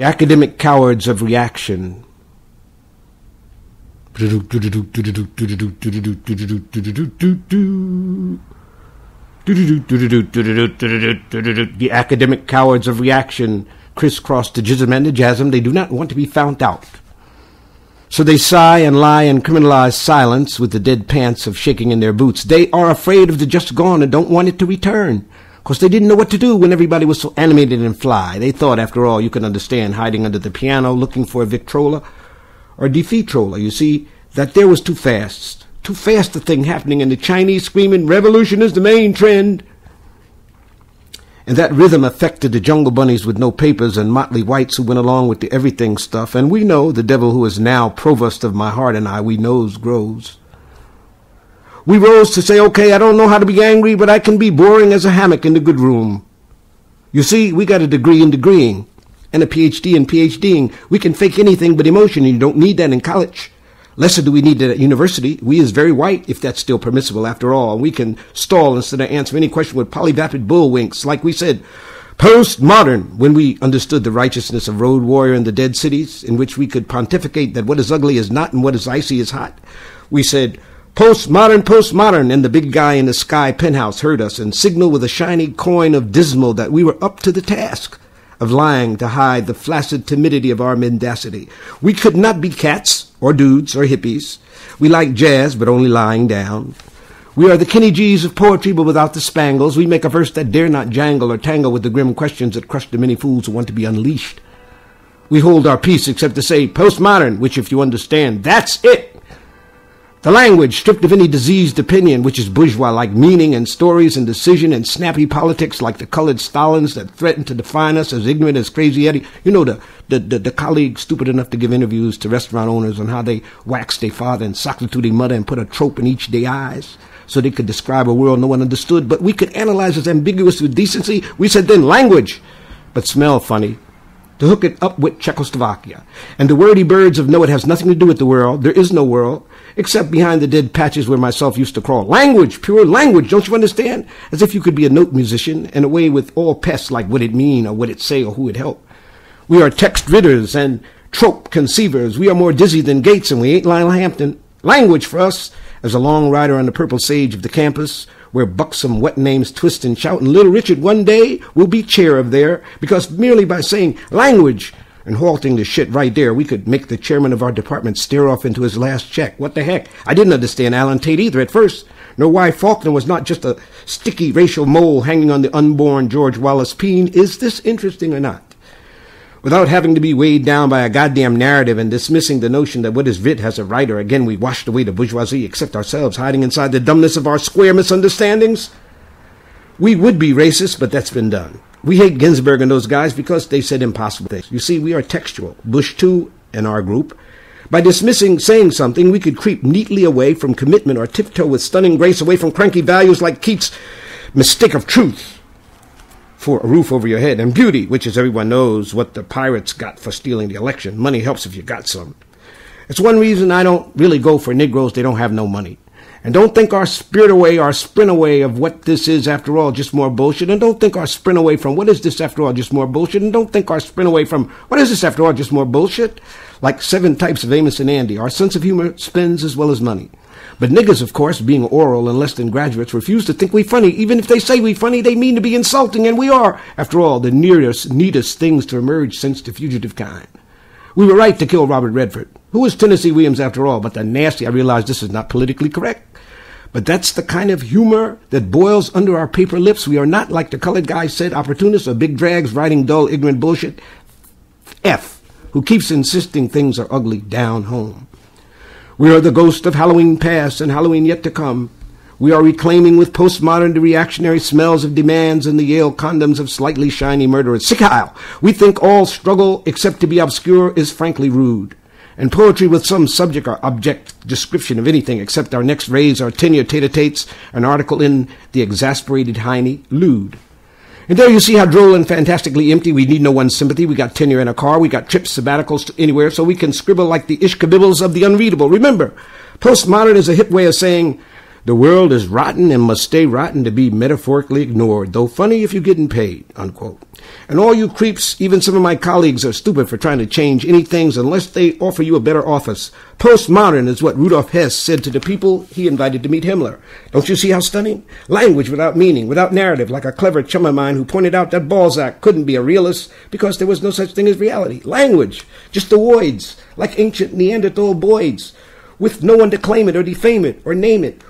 academic cowards of reaction. The academic cowards of reaction crisscross the jism and the jasm. They do not want to be found out. So they sigh and lie and criminalize silence with the dead pants of shaking in their boots. They are afraid of the just gone and don't want it to return. Because they didn't know what to do when everybody was so animated and fly. They thought, after all, you could understand hiding under the piano looking for a Victrola or Defeatrola. You see, that there was too fast. Too fast a thing happening, and the Chinese screaming, revolution is the main trend. And that rhythm affected the jungle bunnies with no papers and motley whites who went along with the everything stuff. And we know, the devil who is now provost of my heart and I, we knows grows. We rose to say, okay, I don't know how to be angry, but I can be boring as a hammock in the good room. You see, we got a degree in degreeing and a PhD in PhDing. We can fake anything but emotion, and you don't need that in college. Lesser do we need it at university. We is very white, if that's still permissible after all. We can stall instead of answer any question with polyvapid bullwinks. Like we said, postmodern, when we understood the righteousness of road warrior in the dead cities, in which we could pontificate that what is ugly is not and what is icy is hot. We said, postmodern, postmodern, and the big guy in the sky penthouse heard us and signaled with a shiny coin of dismal that we were up to the task of lying to hide the flaccid timidity of our mendacity. We could not be cats or dudes or hippies. We like jazz, but only lying down. We are the Kenny G's of poetry, but without the spangles. We make a verse that dare not jangle or tangle with the grim questions that crush the many fools who want to be unleashed. We hold our peace except to say postmodern, which, if you understand, that's it. The language, stripped of any diseased opinion, which is bourgeois-like meaning and stories and decision and snappy politics like the colored Stalins that threaten to define us as ignorant as Crazy Eddie. You know, the colleague stupid enough to give interviews to restaurant owners on how they waxed their father and socked it to their mother and put a trope in each their eyes so they could describe a world no one understood. But we could analyze as ambiguous with decency. We said then language, but smell funny. To hook it up with Czechoslovakia. And the wordy birds of no, it has nothing to do with the world. There is no world, except behind the dead patches where myself used to crawl. Language, pure language, don't you understand? As if you could be a note musician and away with all pests like what it mean or what it say or who it help. We are text ridders and trope conceivers. We are more dizzy than Gates and we ain't Lionel Hampton. Language for us, as a long rider on the purple sage of the campus, where buxom wet names twist and shout, and little Richard one day will be chair of there, because merely by saying language and halting the shit right there, we could make the chairman of our department stare off into his last check. What the heck? I didn't understand Alan Tate either at first, nor why Faulkner was not just a sticky racial mole hanging on the unborn George Wallace Peen. Is this interesting or not? Without having to be weighed down by a goddamn narrative and dismissing the notion that what is writ has a writer, again we washed away the bourgeoisie, except ourselves, hiding inside the dumbness of our square misunderstandings. We would be racist, but that's been done. We hate Ginsburg and those guys because they said impossible things. You see, we are textual. Bush, too, in our group. By dismissing saying something, we could creep neatly away from commitment or tiptoe with stunning grace away from cranky values like Keats' mistake of truth for a roof over your head, and beauty, which, as everyone knows, what the pirates got for stealing the election. Money helps if you got some. It's one reason I don't really go for Negroes. They don't have no money. And don't think our spirit away, our sprint away of what this is after all, just more bullshit. And don't think our sprint away from what is this after all, just more bullshit. And don't think our sprint away from what is this after all, just more bullshit. Like 7 types of Amos and Andy. Our sense of humor spins as well as money. But niggas, of course, being oral and less than graduates, refuse to think we funny. Even if they say we funny, they mean to be insulting, and we are, after all, the neatest things to emerge since the fugitive kind. We were right to kill Robert Redford. Who was Tennessee Williams after all? But the nasty, I realize this is not politically correct. But that's the kind of humor that boils under our paper lips. We are not, like the colored guy said, opportunists or big drags writing dull, ignorant bullshit. F, who keeps insisting things are ugly down home. We are the ghost of Halloween past and Halloween yet to come. We are reclaiming with postmodern the reactionary smells of demands and the Yale condoms of slightly shiny murderers. Sick Heil. We think all struggle, except to be obscure, is frankly rude. And poetry with some subject or object description of anything except our next raise, our tenure tete-a-tetes, an article in the exasperated Heine, lewd. And there you see how droll and fantastically empty. We need no one's sympathy. We got tenure in a car. We got trips, sabbaticals to anywhere, so we can scribble like the ishkabibbles of the unreadable. Remember, postmodern is a hip way of saying The world is rotten and must stay rotten to be metaphorically ignored, though funny if you're getting paid, unquote. And all you creeps, even some of my colleagues, are stupid for trying to change anything unless they offer you a better office. Postmodern is what Rudolf Hess said to the people he invited to meet Himmler. Don't you see how stunning? Language without meaning, without narrative, like a clever chum of mine who pointed out that Balzac couldn't be a realist because there was no such thing as reality. Language, just the voids, like ancient Neanderthal boys, with no one to claim it or defame it or name it.